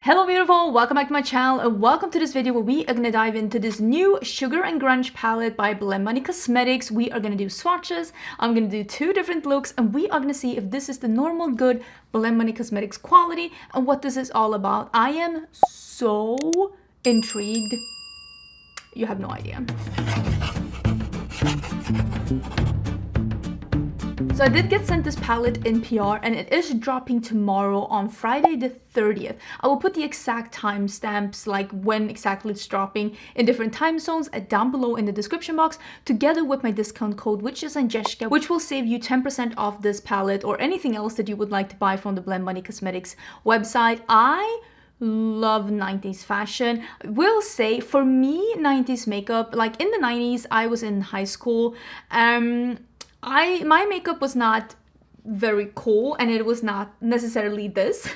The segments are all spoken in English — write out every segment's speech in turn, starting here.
Hello beautiful, welcome back to my channel and welcome to this video where we are going to dive into this new Sugar and Grunge palette by Bunny Cosmetics. We are going to do swatches, I'm going to do two different looks, and we are going to see if this is the normal good Bunny Cosmetics quality and what this is all about. I am so intrigued. You have no idea. So I did get sent this palette in PR and it is dropping tomorrow on Friday the 30th. I will put the exact timestamps, like when exactly it's dropping in different time zones, down below in the description box, together with my discount code, which is Angelica, which will save you 10% off this palette or anything else that you would like to buy from the Bunny Cosmetics website. I love 90s fashion. Will say for me 90s makeup, like in the 90s I was in high school, my makeup was not very cool and it was not necessarily this.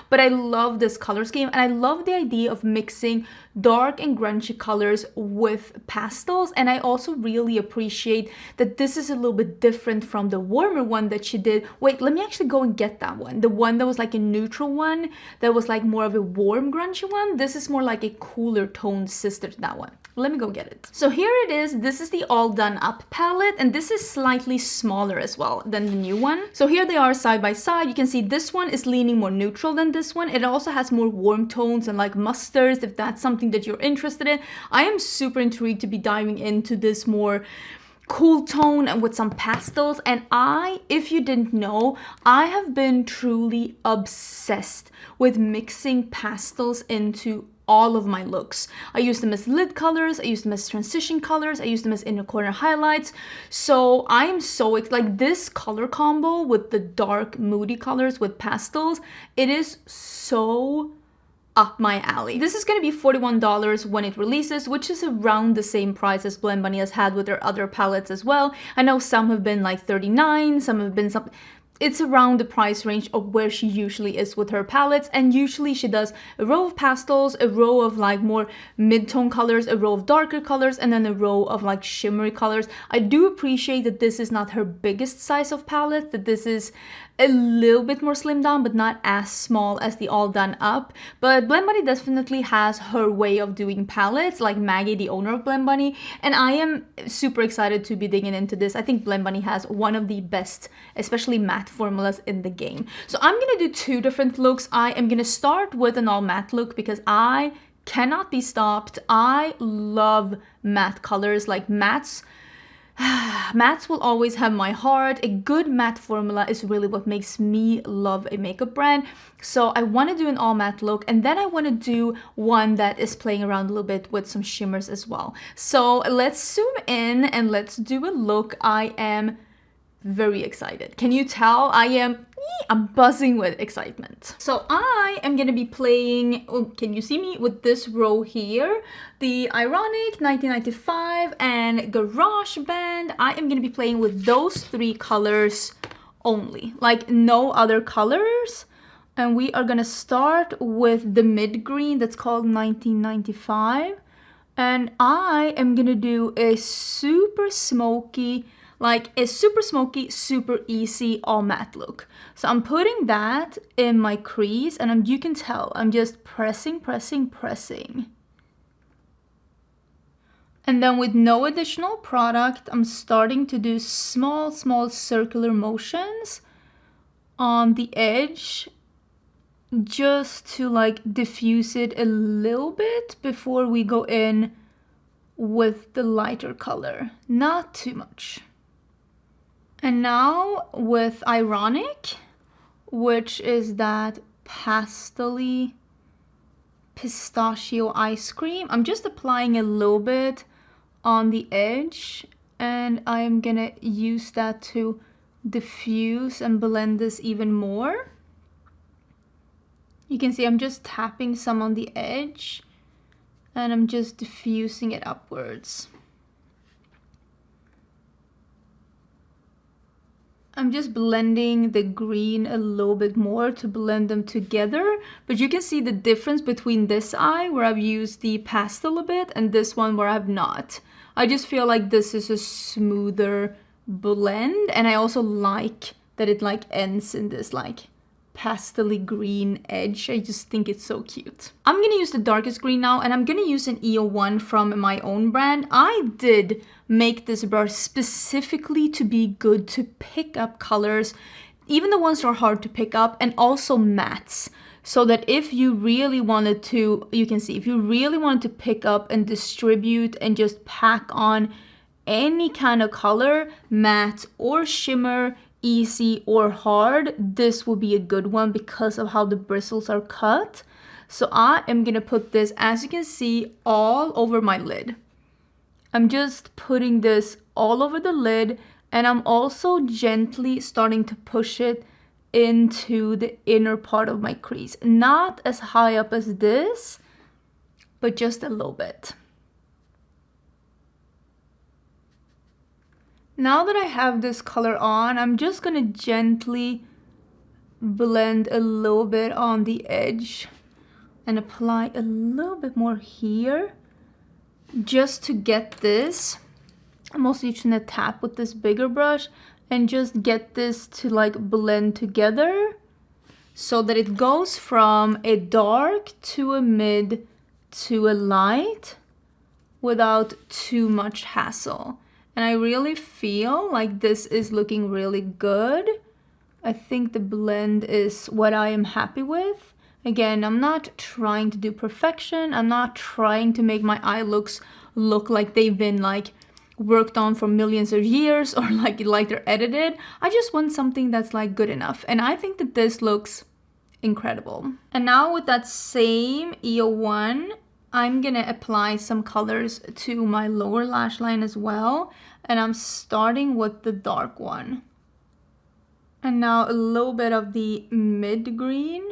But I love this color scheme and I love the idea of mixing dark and grungy colors with pastels, and I also really appreciate that this is a little bit different from the warmer one that she did. Wait, let me actually go and get that one. The one that was like a neutral one, that was like more of a warm grungy one. This is more like a cooler toned sister to that one. Let me go get it. So here it is. This is the All Done Up palette, and this is slightly smaller as well than the new one. So here they are side by side. You can see this one is leaning more neutral than this one. It also has more warm tones and like mustards, if that's something that you're interested in. I am super intrigued to be diving into this more cool tone and with some pastels. And if you didn't know, I have been truly obsessed with mixing pastels into all of my looks. I use them as lid colors, I use them as transition colors, I use them as inner corner highlights. So I am so like this color combo with the dark moody colors with pastels, it is so up my alley. This is going to be $41 when it releases, which is around the same price as Bunny has had with their other palettes as well. I know some have been like $39, some have been something. It's around the price range of where she usually is with her palettes, and usually she does a row of pastels, a row of like more mid-tone colors, a row of darker colors, and then a row of like shimmery colors. I do appreciate that this is not her biggest size of palette, that this is a little bit more slimmed down, but not as small as the All Done Up. But Bunny definitely has her way of doing palettes, like Maggie, the owner of Bunny, and I am super excited to be digging into this. I think Bunny has one of the best, especially matte formulas in the game. So I'm gonna do two different looks. I am gonna start with an all matte look because I cannot be stopped. I love matte colors, like mattes. Mattes will always have my heart. A good matte formula is really what makes me love a makeup brand. So I want to do an all matte look, and then I want to do one that is playing around a little bit with some shimmers as well. So let's zoom in and let's do a look. I am very excited. Can you tell? I'm buzzing with excitement. So I am gonna be playing, can you see me, with this row here, the Ironic, 1995, and Garage Band. I am gonna be playing with those three colors only, like no other colors. And we are gonna start with the mid green that's called 1995. And I am gonna do a super smoky, super easy all matte look. So I'm putting that in my crease, and you can tell I'm just pressing. And then with no additional product, I'm starting to do small circular motions on the edge, just to like diffuse it a little bit before we go in with the lighter color, not too much. And now with Ironic, which is that pastel-y pistachio ice cream, I'm just applying a little bit on the edge, and I'm gonna use that to diffuse and blend this even more. You can see I'm just tapping some on the edge and I'm just diffusing it upwards. I'm just blending the green a little bit more to blend them together, but you can see the difference between this eye where I've used the pastel a bit and this one where I've not. I just feel like this is a smoother blend, and I also like that it like ends in this like pastel green edge. I just think it's so cute. I'm gonna use the darkest green now, and I'm gonna use an EO1 from my own brand. I did make this brush specifically to be good to pick up colors, even the ones that are hard to pick up, and also mattes. So that if you really wanted to, you can see, if you really wanted to pick up and distribute and just pack on any kind of color, matte or shimmer, easy or hard, this will be a good one because of how the bristles are cut. So I am gonna put this, as you can see, all over my lid. I'm just putting this all over the lid, and I'm also gently starting to push it into the inner part of my crease. Not as high up as this, but just a little bit. Now that I have this color on, I'm just gonna gently blend a little bit on the edge and apply a little bit more here just to get this. I'm also using a tap with this bigger brush and just get this to like blend together so that it goes from a dark to a mid to a light without too much hassle. And I really feel like this is looking really good. I think the blend is what I am happy with. Again, I'm not trying to do perfection. I'm not trying to make my eye looks look like they've been like worked on for millions of years or like they're edited. I just want something that's like good enough, and I think that this looks incredible. And now with that same EO1, I'm gonna apply some colors to my lower lash line as well, and I'm starting with the dark one. And now a little bit of the mid green.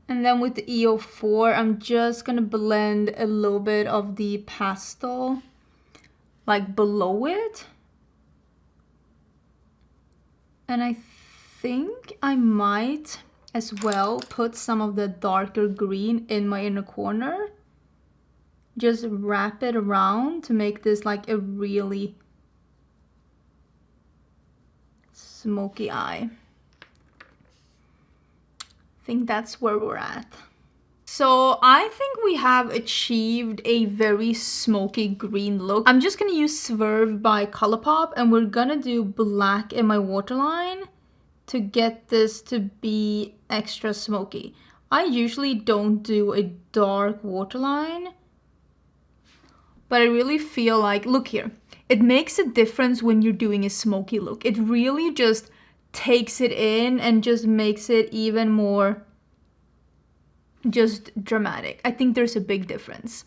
And then with the EO4, I'm just gonna blend a little bit of the pastel like below it. And I think I might as well put some of the darker green in my inner corner. Just wrap it around to make this like a really smoky eye. I think that's where we're at. So I think we have achieved a very smoky green look. I'm just gonna use Swerve by Colourpop, and we're gonna do black in my waterline to get this to be extra smoky. I usually don't do a dark waterline, but I really feel like, look here, it makes a difference when you're doing a smoky look. It really just takes it in and just makes it even more just dramatic. I think there's a big difference.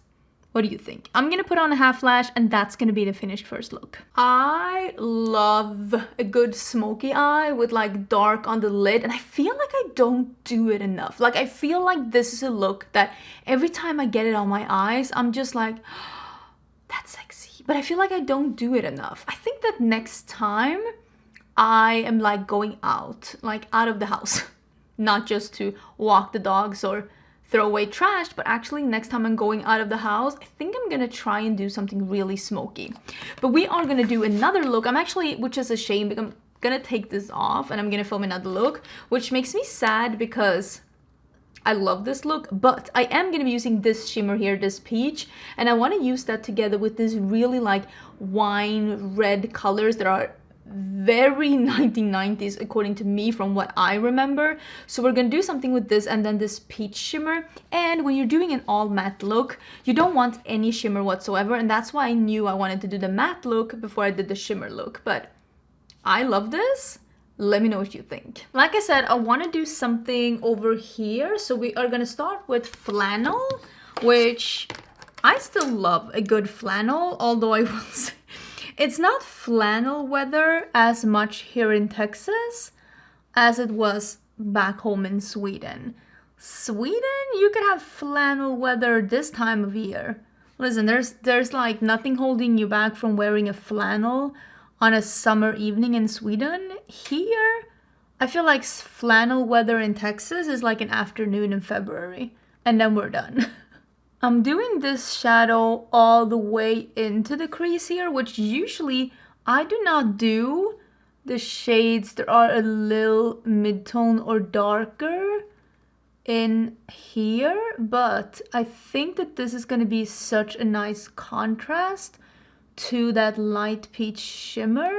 What do you think? I'm gonna put on a half lash, and that's gonna be the finished first look. I love a good smoky eye with like dark on the lid, and I feel like I don't do it enough. Like I feel like this is a look that every time I get it on my eyes, I'm just like, oh, that's sexy. But I feel like I don't do it enough. I think that next time I am like going out, like out of the house, not just to walk the dogs or throw away trash, but actually next time I'm going out of the house, I think I'm gonna try and do something really smoky. But we are gonna do another look. I'm actually, which is a shame, because I'm gonna take this off and I'm gonna film another look, which makes me sad because I love this look, but I am gonna be using this shimmer here, this peach, and I wanna use that together with this really like wine red colors that are very 1990s according to me from what I remember. So we're gonna do something with this and then this peach shimmer. And when you're doing an all matte look, you don't want any shimmer whatsoever, and that's why I knew I wanted to do the matte look before I did the shimmer look. But I love this. Let me know what you think. Like I said, I want to do something over here, so we are gonna start with flannel, which I still love a good flannel, although I will say it's not flannel weather as much here in Texas as it was back home in Sweden. Sweden, you could have flannel weather this time of year. Listen, there's like nothing holding you back from wearing a flannel on a summer evening in Sweden. Here, I feel like flannel weather in Texas is like an afternoon in February, and then we're done. I'm doing this shadow all the way into the crease here, which usually I do not do the shades, there are a little mid-tone or darker in here, but I think that this is going to be such a nice contrast to that light peach shimmer.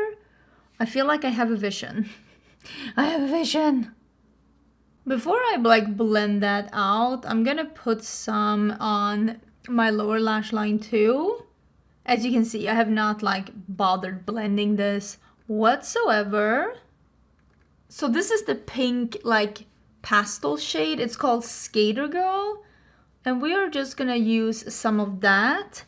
I feel like I have a vision. I have a vision. Before I like blend that out, I'm gonna put some on my lower lash line too. As you can see, I have not like bothered blending this whatsoever. So this is the pink like pastel shade. It's called Skater Girl. And we are just gonna use some of that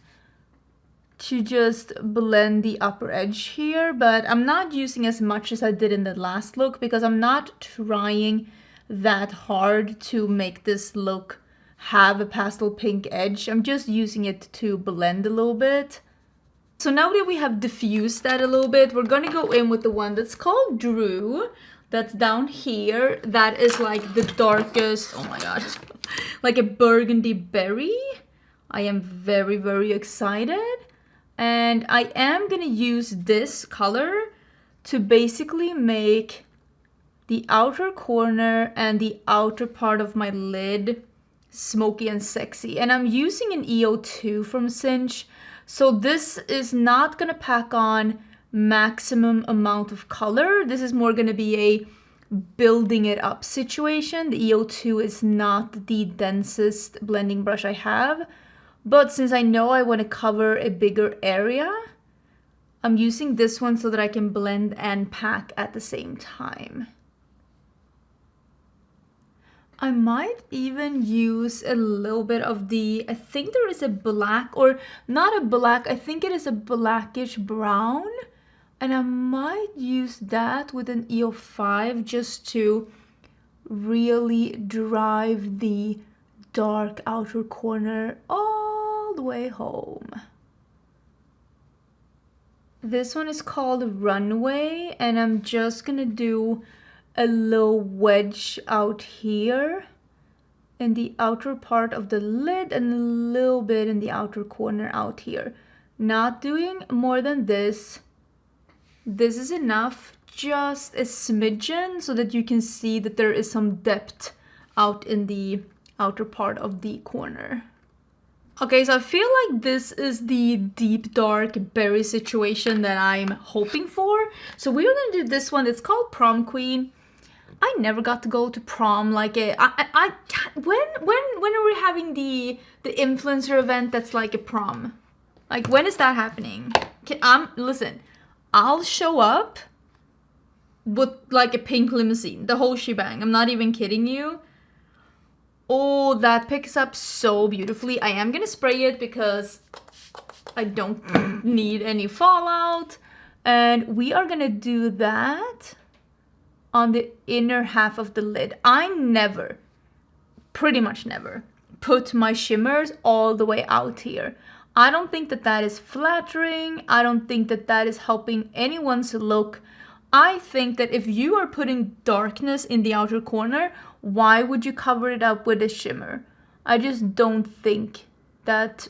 to just blend the upper edge here. But I'm not using as much as I did in the last look because I'm not trying that hard to make this look have a pastel pink edge. I'm just using it to blend a little bit. So now that we have diffused that a little bit, we're gonna go in with the one that's called Drew. That's down here. That is like the darkest, oh my god, like a burgundy berry. I am very, very excited. And I am gonna use this color to basically make the outer corner and the outer part of my lid smoky and sexy. And I'm using an EO2 from Cinch. So this is not gonna pack on maximum amount of color. This is more gonna be a building it up situation. The EO2 is not the densest blending brush I have. But since I know I wanna cover a bigger area, I'm using this one so that I can blend and pack at the same time. I might even use a little bit of the, I think there is a black, or not a black, I think it is a blackish brown. And I might use that with an EO5 just to really drive the dark outer corner all the way home. This one is called Runway, and I'm just gonna do a little wedge out here in the outer part of the lid and a little bit in the outer corner out here. Not doing more than this. This is enough, just a smidgen, so that you can see that there is some depth out in the outer part of the corner. Okay, so I feel like this is the deep dark berry situation that I'm hoping for. So we're gonna do this one. It's called Prom Queen. I never got to go to prom. Like when are we having the influencer event that's like a prom? Like when is that happening? Listen, I'll show up with like a pink limousine, the whole shebang. I'm not even kidding you. Oh, that picks up so beautifully. I am gonna spray it because I don't need any fallout. And we are gonna do that on the inner half of the lid. I never, pretty much never, put my shimmers all the way out here. I don't think that that is flattering. I don't think that that is helping anyone's look. I think that if you are putting darkness in the outer corner, why would you cover it up with a shimmer? I just don't think that,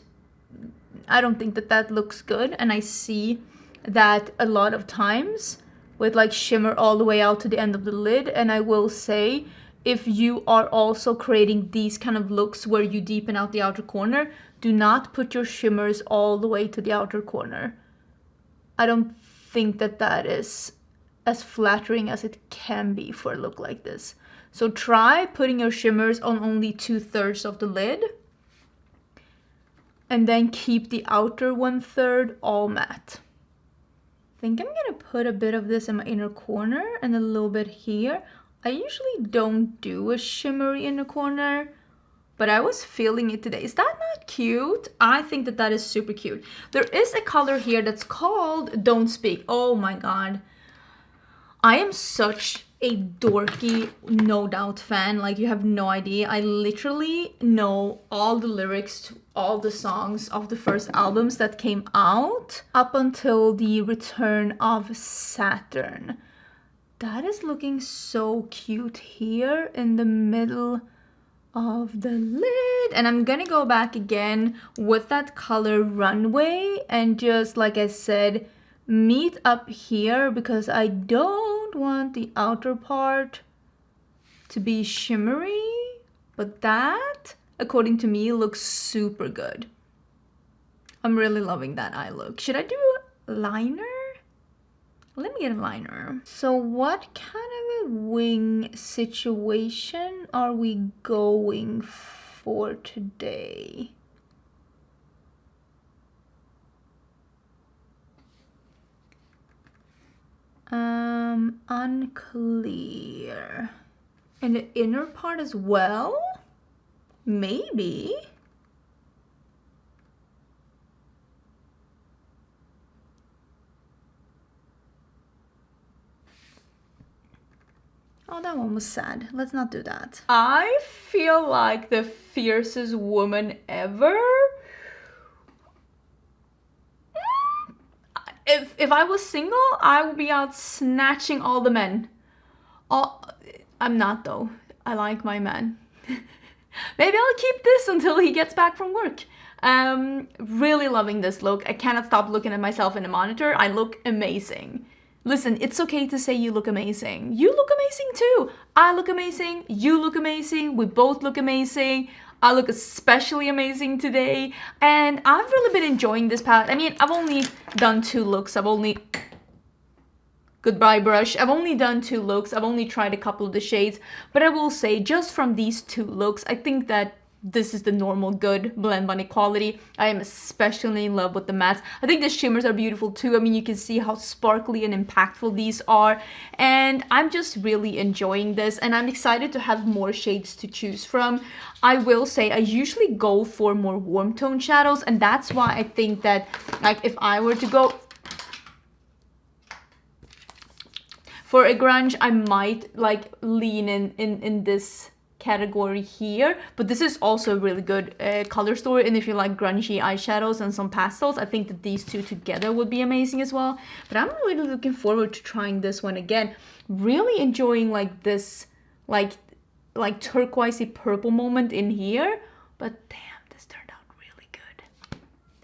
that looks good. And I see that a lot of times with like shimmer all the way out to the end of the lid. And I will say, if you are also creating these kind of looks where you deepen out the outer corner, do not put your shimmers all the way to the outer corner. I don't think that that is as flattering as it can be for a look like this. So try putting your shimmers on only 2/3 of the lid. And then keep the outer 1/3 all matte. I think I'm gonna put a bit of this in my inner corner and a little bit here. I usually don't do a shimmery inner corner, but I was feeling it today. Is that not cute? I think that that is super cute. There is a color here that's called Don't Speak. Oh my god. I am such a dorky No Doubt fan. Like, you have no idea. I literally know all the lyrics to all the songs of the first albums that came out up until the Return of Saturn. That is looking so cute here in the middle of the lid. And I'm gonna go back again with that color Runway and just, like I said, meet up here because I don't want the outer part to be shimmery, but that, according to me, looks super good. I'm really loving that eye look. Should I do a liner? Let me get a liner. So what kind of a wing situation are we going for today? Unclear. And the inner part as well? Maybe. Oh, that one was sad. Let's not do that. I feel like the fiercest woman ever. If I was single, I would be out snatching all the men. I'm not though. I like my man. Maybe I'll keep this until he gets back from work. Really loving this look. I cannot stop looking at myself in the monitor. I look amazing. Listen, it's okay to say you look amazing. You look amazing too. I look amazing. You look amazing. We both look amazing. I look especially amazing today. And I've really been enjoying this palette. I mean, I've only done 2 looks. Goodbye brush. I've only done 2 looks. I've only tried a couple of the shades. But I will say, just from these 2 looks, I think that this is the normal good blend bunny quality. I am especially in love with the mattes. I think the shimmers are beautiful too. I mean, you can see how sparkly and impactful these are. And I'm just really enjoying this. And I'm excited to have more shades to choose from. I will say I usually go for more warm tone shadows. And that's why I think that, like, if I were to go for a grunge, I might like lean in this category here, but this is also a really good color story. And if you like grungy eyeshadows and some pastels, I think that these 2 together would be amazing as well. But I'm really looking forward to trying this one again. Really enjoying like this like turquoisey purple moment in here, but damn, this turned out really good.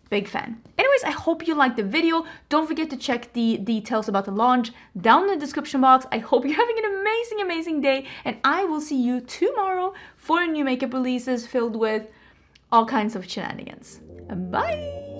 Big fan. Anyways, I hope you liked the video. Don't forget to check the details about the launch down in the description box. I hope you're having an amazing day, and I will see you tomorrow for new makeup releases filled with all kinds of shenanigans. Bye!